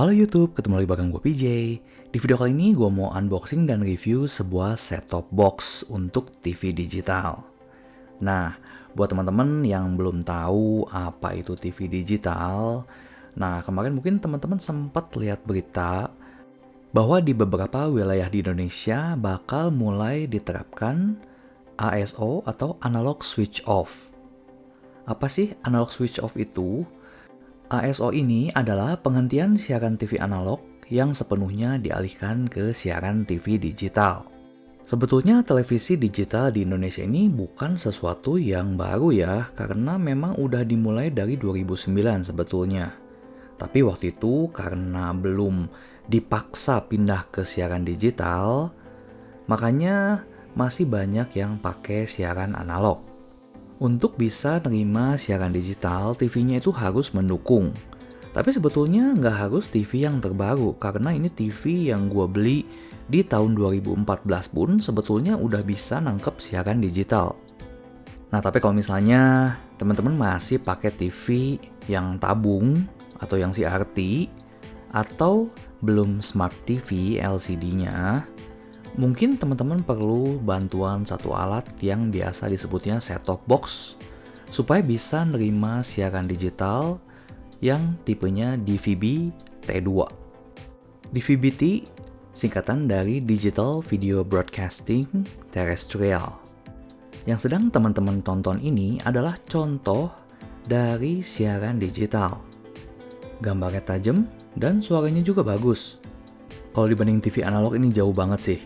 Halo YouTube, ketemu lagi bareng gue PJ. Di video kali ini gue mau unboxing dan review sebuah set-top box untuk TV digital. Nah, buat teman-teman yang belum tahu apa itu TV digital, nah kemarin mungkin teman-teman sempat lihat berita bahwa di beberapa wilayah di Indonesia bakal mulai diterapkan ASO atau Analog Switch Off. Apa sih Analog Switch Off itu? ASO ini adalah penghentian siaran TV analog yang sepenuhnya dialihkan ke siaran TV digital. Sebetulnya televisi digital di Indonesia ini bukan sesuatu yang baru ya, karena memang udah dimulai dari 2009 sebetulnya. Tapi waktu itu karena belum dipaksa pindah ke siaran digital, makanya masih banyak yang pakai siaran analog. Untuk bisa nerima siaran digital, TV-nya itu harus mendukung. Tapi sebetulnya nggak harus TV yang terbaru, karena ini TV yang gue beli di tahun 2014 pun sebetulnya udah bisa nangkep siaran digital. Nah, tapi kalau misalnya teman-teman masih pakai TV yang tabung atau yang CRT, atau belum Smart TV LCD-nya, mungkin teman-teman perlu bantuan satu alat yang biasa disebutnya set-top box supaya bisa nerima siaran digital yang tipenya DVB T2. DVB-T singkatan dari Digital Video Broadcasting Terrestrial. Yang sedang teman-teman tonton ini adalah contoh dari siaran digital. Gambarnya tajam dan suaranya juga bagus. Kalau dibanding TV analog ini jauh banget sih.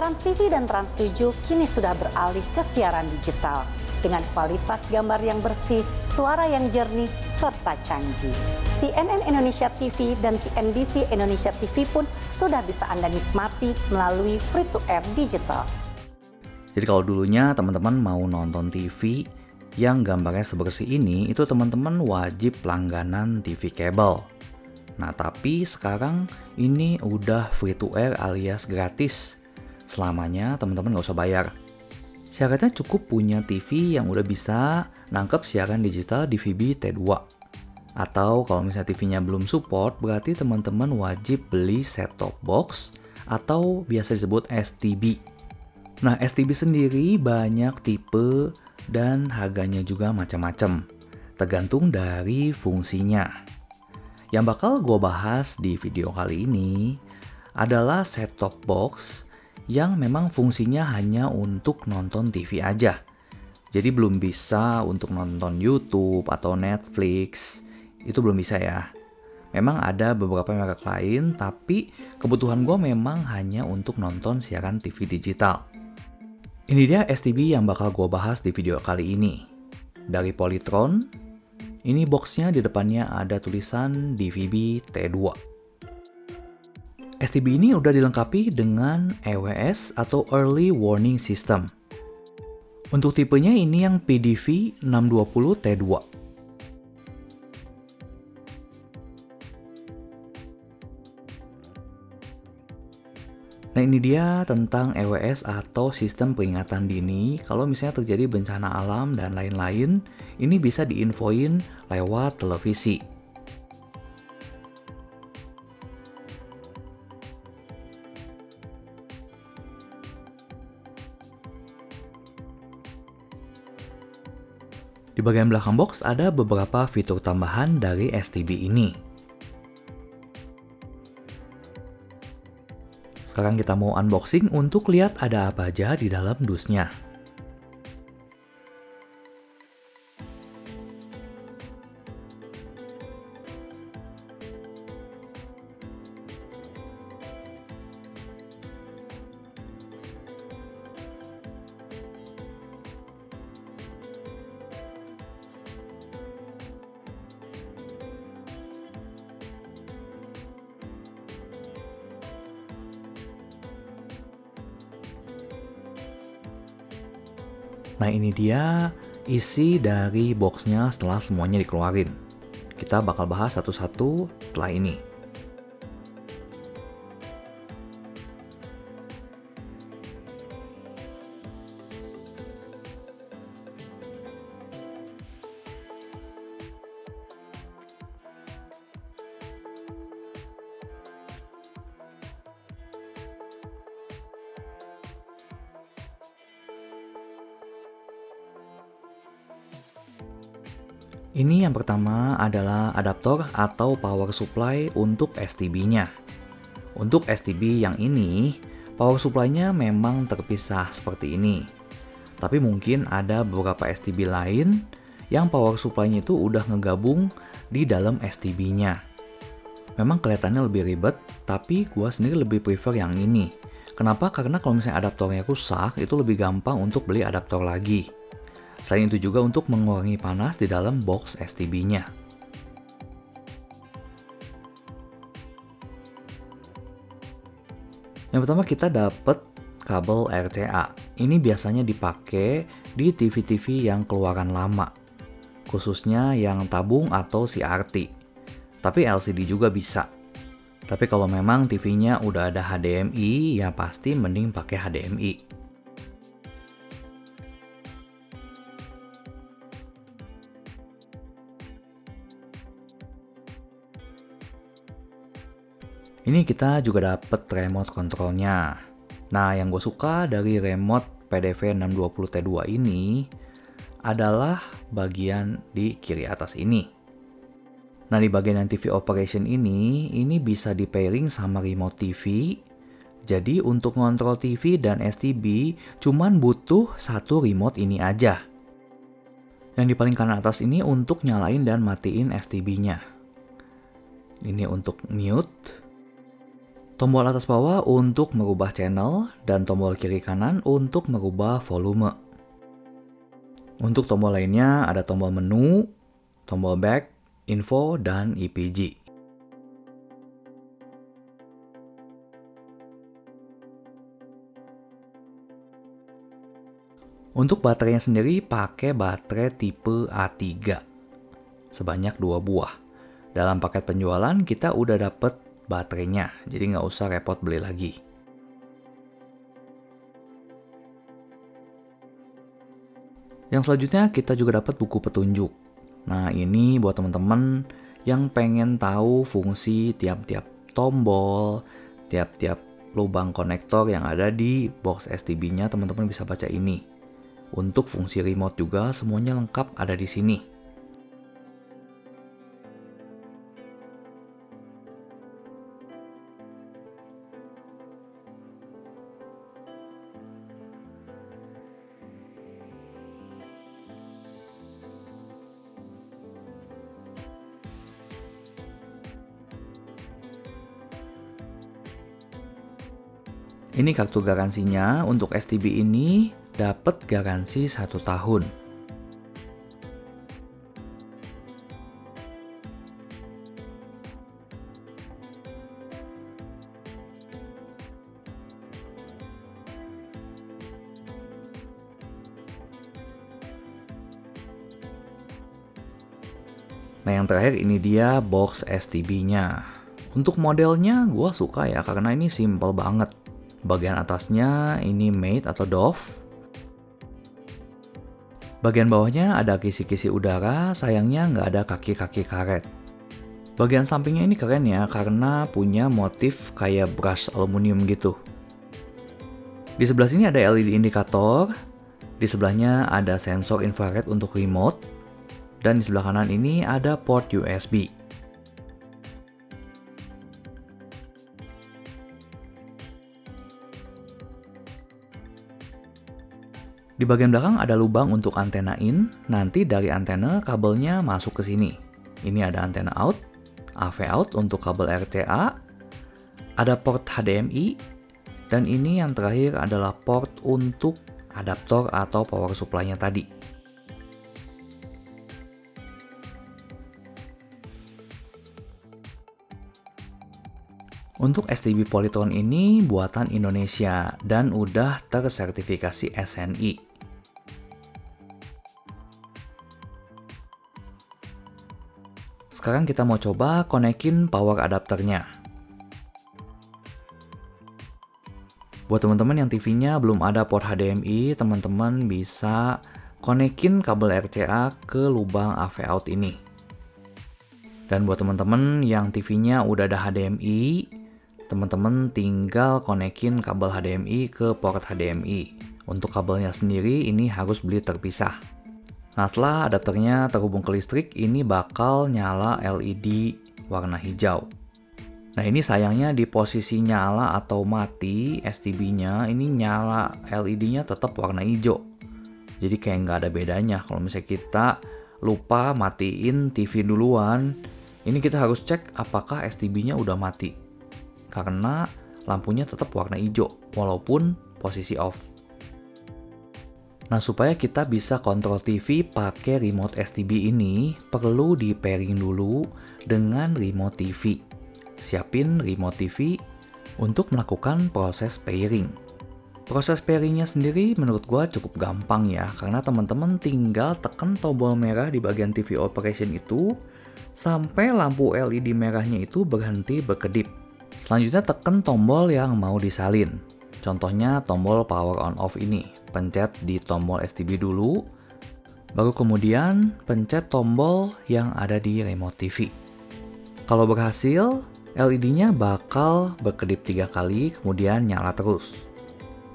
Trans TV dan Trans 7 kini sudah beralih ke siaran digital dengan kualitas gambar yang bersih, suara yang jernih, serta canggih. CNN Indonesia TV dan CNBC Indonesia TV pun sudah bisa Anda nikmati melalui free-to-air digital. Jadi kalau dulunya teman-teman mau nonton TV yang gambarnya sebersih ini, itu teman-teman wajib langganan TV kabel. Nah, tapi sekarang ini udah free-to-air alias gratis. Selamanya teman-teman nggak usah bayar. Syaratnya cukup punya TV yang udah bisa nangkep siaran digital DVB T2. Atau kalau misalnya TV-nya belum support, berarti teman-teman wajib beli set-top box atau biasa disebut STB. Nah, STB sendiri banyak tipe dan harganya juga macam-macam, tergantung dari fungsinya. Yang bakal gue bahas di video kali ini adalah set-top box yang memang fungsinya hanya untuk nonton TV aja. Jadi belum bisa untuk nonton YouTube atau Netflix, itu belum bisa ya. Memang ada beberapa merek lain, tapi kebutuhan gue memang hanya untuk nonton siaran TV digital. Ini dia STB yang bakal gue bahas di video kali ini. Dari Polytron, ini boxnya di depannya ada tulisan DVB T2. STB ini udah dilengkapi dengan EWS atau Early Warning System. Untuk tipenya ini yang PDV 620 T2. Nah, ini dia tentang EWS atau sistem peringatan dini. Kalau misalnya terjadi bencana alam dan lain-lain, ini bisa diinfoin lewat televisi. Di bagian belakang box ada beberapa fitur tambahan dari STB ini. Sekarang kita mau unboxing untuk lihat ada apa aja di dalam dusnya. Nah, ini dia isi dari boxnya setelah semuanya dikeluarin. Kita bakal bahas satu-satu setelah ini. Ini yang pertama adalah adaptor atau power supply untuk STB-nya. Untuk STB yang ini, power supply-nya memang terpisah seperti ini. Tapi mungkin ada beberapa STB lain yang power supply-nya itu udah ngegabung di dalam STB-nya. Memang kelihatannya lebih ribet, tapi gua sendiri lebih prefer yang ini. Kenapa? Karena kalau misalnya adaptornya rusak, itu lebih gampang untuk beli adaptor lagi. Selain itu juga untuk mengurangi panas di dalam box STB-nya. Yang pertama kita dapat kabel RCA. Ini biasanya dipakai di TV-TV yang keluaran lama, khususnya yang tabung atau CRT. Tapi LCD juga bisa. Tapi kalau memang TV-nya udah ada HDMI, ya pasti mending pakai HDMI. Ini kita juga dapet remote controlnya. Nah, yang gue suka dari remote PDV 620T2 ini adalah bagian di kiri atas ini. Nah, di bagian yang TV operation ini bisa di pairing sama remote TV. Jadi untuk ngontrol TV dan STB cuman butuh satu remote ini aja. Yang di paling kanan atas ini untuk nyalain dan matiin STB-nya. Ini untuk mute. Tombol atas bawah untuk merubah channel dan tombol kiri kanan untuk merubah volume. Untuk tombol lainnya ada tombol menu, tombol back, info, dan EPG. Untuk baterainya sendiri pakai baterai tipe A3 sebanyak 2 buah. Dalam paket penjualan kita udah dapet baterainya, jadi nggak usah repot beli lagi. Yang selanjutnya kita juga dapat buku petunjuk. Nah, ini buat teman-teman yang pengen tahu fungsi tiap-tiap tombol, tiap-tiap lubang konektor yang ada di box STB-nya, teman-teman bisa baca ini. Untuk fungsi remote juga semuanya lengkap ada di sini. Ini kartu garansinya. Untuk STB ini dapat garansi 1 tahun. Nah, yang terakhir ini dia box STB-nya. Untuk modelnya gue suka ya, karena ini simple banget. Bagian atasnya ini mate atau Dove. Bagian bawahnya ada kisi-kisi udara, sayangnya nggak ada kaki-kaki karet. Bagian sampingnya ini keren ya, karena punya motif kayak brush aluminium gitu. Di sebelah sini ada LED indikator, di sebelahnya ada sensor infrared untuk remote, dan di sebelah kanan ini ada port USB. Di bagian belakang ada lubang untuk antena in, nanti dari antena kabelnya masuk ke sini. Ini ada antena out, AV out untuk kabel RCA, ada port HDMI, dan ini yang terakhir adalah port untuk adaptor atau power supply-nya tadi. Untuk STB Polytron ini buatan Indonesia dan udah tersertifikasi SNI. Sekarang kita mau coba konekin power adapternya. Buat teman-teman yang TV-nya belum ada port HDMI, teman-teman bisa konekin kabel RCA ke lubang AV out ini. Dan buat teman-teman yang TV-nya udah ada HDMI, teman-teman tinggal konekin kabel HDMI ke port HDMI. Untuk kabelnya sendiri ini harus beli terpisah. Nah, setelah adapternya terhubung ke listrik, ini bakal nyala LED warna hijau. Nah, ini sayangnya di posisi nyala atau mati STB-nya, ini nyala LED-nya tetap warna hijau. Jadi kayak nggak ada bedanya. Kalau misalnya kita lupa matiin TV duluan, ini kita harus cek apakah STB-nya udah mati. Karena lampunya tetap warna hijau, walaupun posisi off. Nah, supaya kita bisa kontrol TV pakai remote STB ini, perlu di pairing dulu dengan remote TV. Siapin remote TV untuk melakukan proses pairing. Proses pairingnya sendiri menurut gua cukup gampang ya, karena teman-teman tinggal tekan tombol merah di bagian TV operation itu, sampai lampu LED merahnya itu berhenti berkedip. Selanjutnya tekan tombol yang mau disalin. Contohnya tombol power on off ini, pencet di tombol STB dulu, baru kemudian pencet tombol yang ada di remote TV. Kalau berhasil, LED-nya bakal berkedip 3 kali, kemudian nyala terus.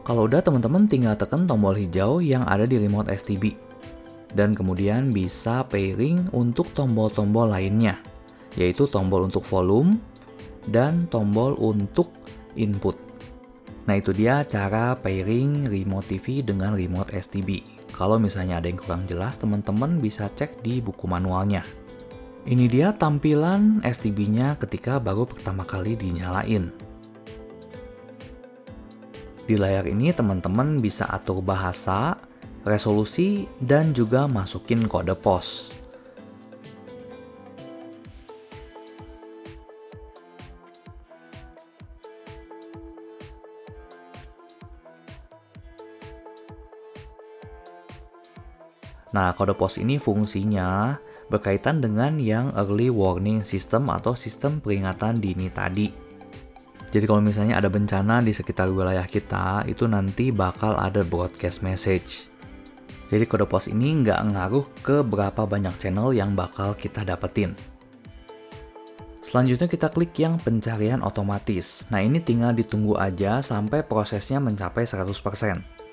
Kalau udah, teman-teman tinggal tekan tombol hijau yang ada di remote STB. Dan kemudian bisa pairing untuk tombol-tombol lainnya, yaitu tombol untuk volume dan tombol untuk input. Nah, itu dia cara pairing remote TV dengan remote STB. Kalau misalnya ada yang kurang jelas, teman-teman bisa cek di buku manualnya. Ini dia tampilan STB-nya ketika baru pertama kali dinyalain. Di layar ini teman-teman bisa atur bahasa, resolusi, dan juga masukin kode pos. Nah, kode pos ini fungsinya berkaitan dengan yang early warning system atau sistem peringatan dini tadi. Jadi kalau misalnya ada bencana di sekitar wilayah kita, itu nanti bakal ada broadcast message. Jadi kode pos ini nggak ngaruh ke berapa banyak channel yang bakal kita dapetin. Selanjutnya kita klik yang pencarian otomatis. Nah, ini tinggal ditunggu aja sampai prosesnya mencapai 100%.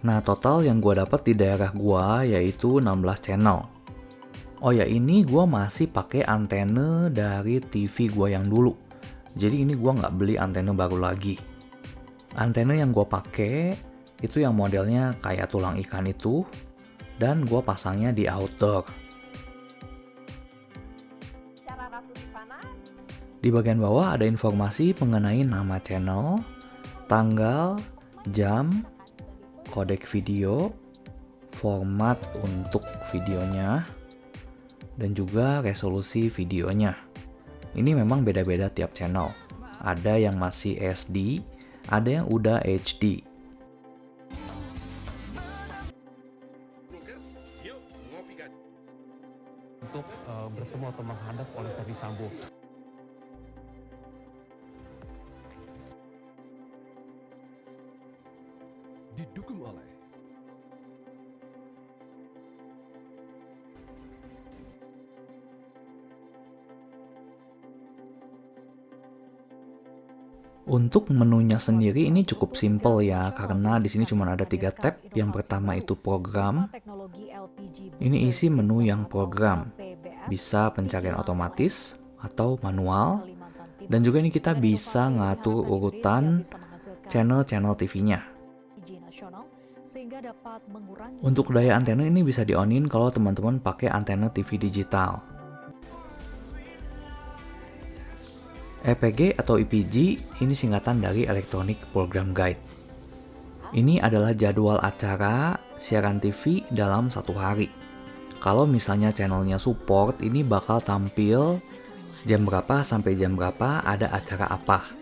Nah, total yang gue dapat di daerah gue yaitu 16 channel. Oh ya, ini gue masih pakai antena dari TV gue yang dulu. Jadi ini gue nggak beli antena baru lagi. Antena yang gue pakai itu yang modelnya kayak tulang ikan itu, dan gue pasangnya di outdoor. Di bagian bawah ada informasi mengenai nama channel, tanggal, jam, kodek video, format untuk videonya, dan juga resolusi videonya. Ini memang beda-beda tiap channel. Ada yang masih SD, ada yang udah HD. Untuk bertemu atau menghadap oleh Ferdy Sambo. Didukung oleh Untuk menunya sendiri ini cukup simple ya, karena di sini cuma ada 3 tab. Yang pertama itu program. Ini isi menu yang program. Bisa pencarian otomatis atau manual. Dan juga ini kita bisa ngatur urutan channel-channel TV-nya. Untuk daya antena ini bisa di-on-in kalau teman-teman pakai antena TV digital. EPG atau EPG ini singkatan dari Electronic Program Guide. Ini adalah jadwal acara siaran TV dalam satu hari. Kalau misalnya channelnya support, ini bakal tampil jam berapa sampai jam berapa ada acara apa.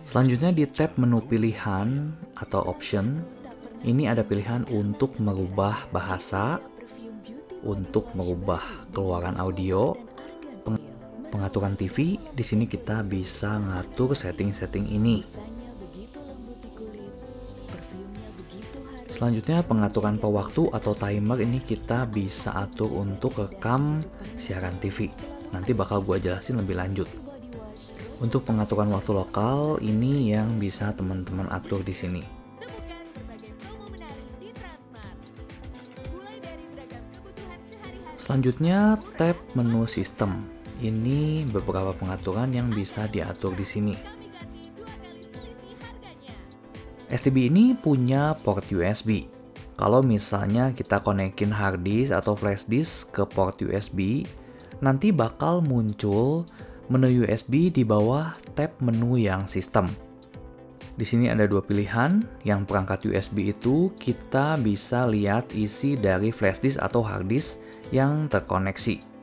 Selanjutnya di tab menu pilihan atau option, ini ada pilihan untuk merubah bahasa, untuk merubah keluaran audio, pengaturan TV. Di sini kita bisa ngatur setting-setting ini. Selanjutnya pengaturan per waktu atau timer, ini kita bisa atur untuk rekam siaran TV. nanti bakal gue jelasin lebih lanjut. Untuk pengaturan waktu lokal, ini yang bisa teman-teman atur di sini. Temukan berbagai promo menarik di Transmart. Mulai dari beragam kebutuhan sehari-hari. Selanjutnya, tab menu sistem. Ini beberapa pengaturan yang bisa diatur di sini. Kami ganti 2 kali selisih harganya. STB ini punya port USB. Kalau misalnya kita konekin hard disk atau flash disk ke port USB, nanti bakal muncul menu USB di bawah tab menu yang sistem. Di sini ada dua pilihan. Yang perangkat USB itu kita bisa lihat isi dari flash disk atau hard disk yang terkoneksi.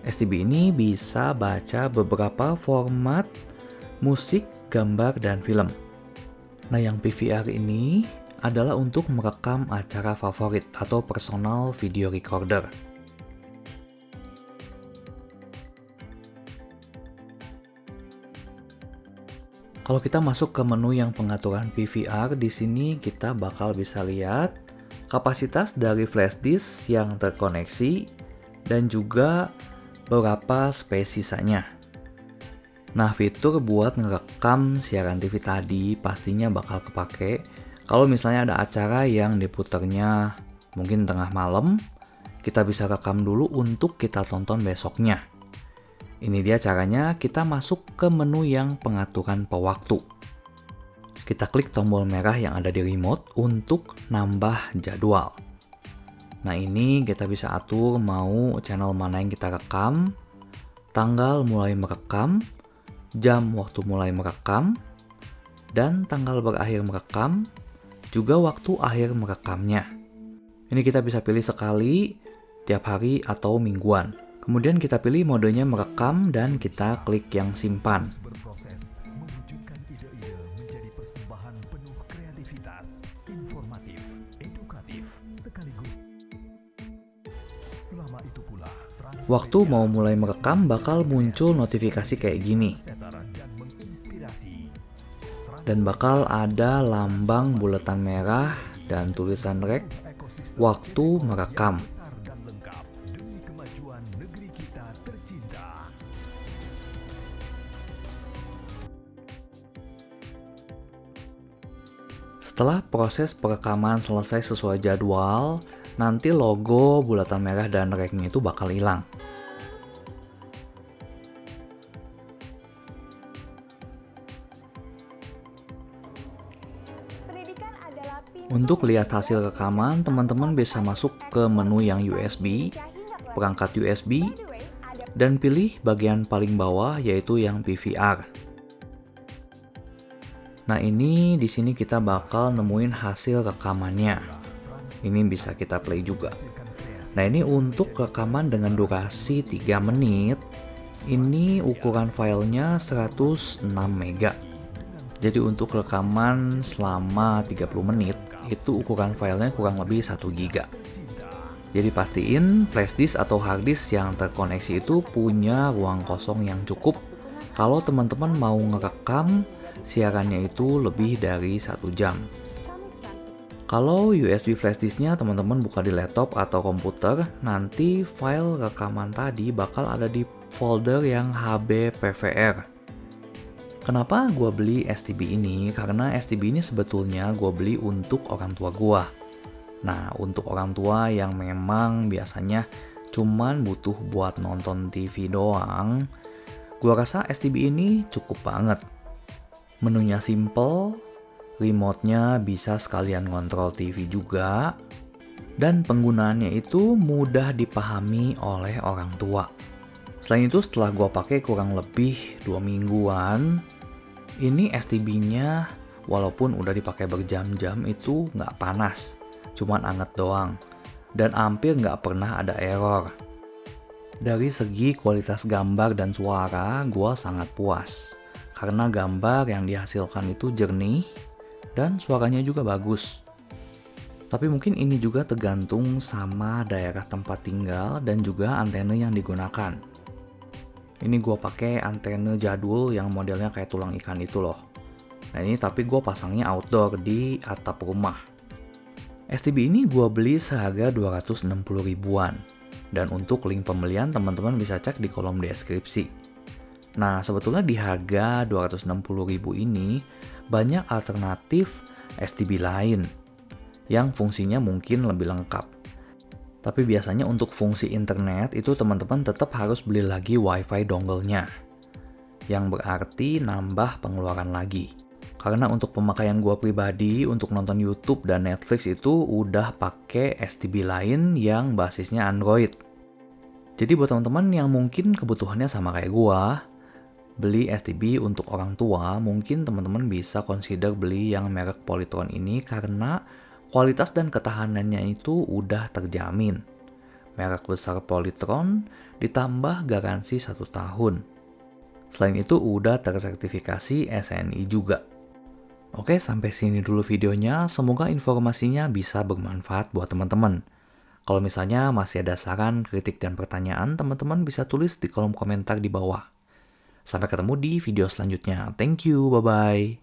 STB ini bisa baca beberapa format musik, gambar, dan film. Nah, yang PVR ini adalah untuk merekam acara favorit atau personal video recorder. Kalau kita masuk ke menu yang pengaturan PVR, di sini kita bakal bisa lihat kapasitas dari flash disk yang terkoneksi dan juga beberapa space sisanya. Nah, fitur buat ngerekam siaran TV tadi pastinya bakal kepake kalau misalnya ada acara yang diputernya mungkin tengah malam, kita bisa rekam dulu untuk kita tonton besoknya. Ini dia caranya, kita masuk ke menu yang pengaturan per waktu. Kita klik tombol merah yang ada di remote untuk nambah jadwal. Nah, ini kita bisa atur mau channel mana yang kita rekam, tanggal mulai merekam, jam waktu mulai merekam, dan tanggal berakhir merekam, juga waktu akhir merekamnya. Ini kita bisa pilih sekali, tiap hari atau mingguan. Kemudian kita pilih modenya merekam dan kita klik yang simpan. Berproses mewujudkan ide-ide menjadi persembahan penuh kreativitas, informatif, edukatif, sekaligus. Selama itu pula, Waktu mau mulai merekam bakal muncul notifikasi kayak gini. Transmedia dan menginspirasi. Dan bakal ada lambang buletan merah dan tulisan rek waktu merekam. Besar dan lengkap demi kemajuan negeri kita tercinta. Setelah proses perekaman selesai sesuai jadwal, nanti logo bulatan merah dan reknya itu bakal hilang. Untuk lihat hasil rekaman, teman-teman bisa masuk ke menu yang USB, perangkat USB, dan pilih bagian paling bawah yaitu yang PVR. Nah, ini di sini kita bakal nemuin hasil rekamannya. Ini bisa kita play juga. Nah, ini untuk rekaman dengan durasi 3 menit. Ini ukuran filenya 106 MB. Jadi untuk rekaman selama 30 menit, itu ukuran filenya kurang lebih 1 GB. Jadi pastiin flash disk atau hard disk yang terkoneksi itu punya ruang kosong yang cukup kalau teman-teman mau ngerekam siarannya itu lebih dari 1 jam. Kalau USB flash disknya teman-teman buka di laptop atau komputer, nanti file rekaman tadi bakal ada di folder yang HB PVR. Kenapa gue beli STB ini? Karena STB ini sebetulnya gue beli untuk orang tua gue. Nah, untuk orang tua yang memang biasanya cuman butuh buat nonton TV doang, gue rasa STB ini cukup banget. Menunya simple, remote-nya bisa sekalian ngontrol TV juga, dan penggunaannya itu mudah dipahami oleh orang tua. Selain itu, setelah gue pakai kurang lebih 2 mingguan, ini STB-nya walaupun udah dipakai berjam-jam itu nggak panas, cuman anget doang, dan hampir nggak pernah ada error. Dari segi kualitas gambar dan suara, gue sangat puas, karena gambar yang dihasilkan itu jernih, dan suaranya juga bagus. Tapi mungkin ini juga tergantung sama daerah tempat tinggal dan juga antena yang digunakan. Ini gue pakai antena jadul yang modelnya kayak tulang ikan itu loh. Nah, ini tapi gue pasangnya outdoor di atap rumah. STB ini gue beli seharga 260 ribuan. Dan untuk link pembelian teman-teman bisa cek di kolom deskripsi. Nah, sebetulnya di harga 260.000 ini banyak alternatif STB lain yang fungsinya mungkin lebih lengkap. Tapi biasanya untuk fungsi internet itu teman-teman tetap harus beli lagi WiFi dongle-nya. Yang berarti nambah pengeluaran lagi. Karena untuk pemakaian gua pribadi untuk nonton YouTube dan Netflix itu udah pakai STB lain yang basisnya Android. Jadi buat teman-teman yang mungkin kebutuhannya sama kayak gua, beli STB untuk orang tua, mungkin teman-teman bisa consider beli yang merek Polytron ini karena kualitas dan ketahanannya itu udah terjamin. Merek besar Polytron ditambah garansi 1 tahun. Selain itu udah tersertifikasi SNI juga. Oke, sampai sini dulu videonya. Semoga informasinya bisa bermanfaat buat teman-teman. Kalau misalnya masih ada saran, kritik, dan pertanyaan, teman-teman bisa tulis di kolom komentar di bawah. Sampai ketemu di video selanjutnya. Thank you, bye-bye.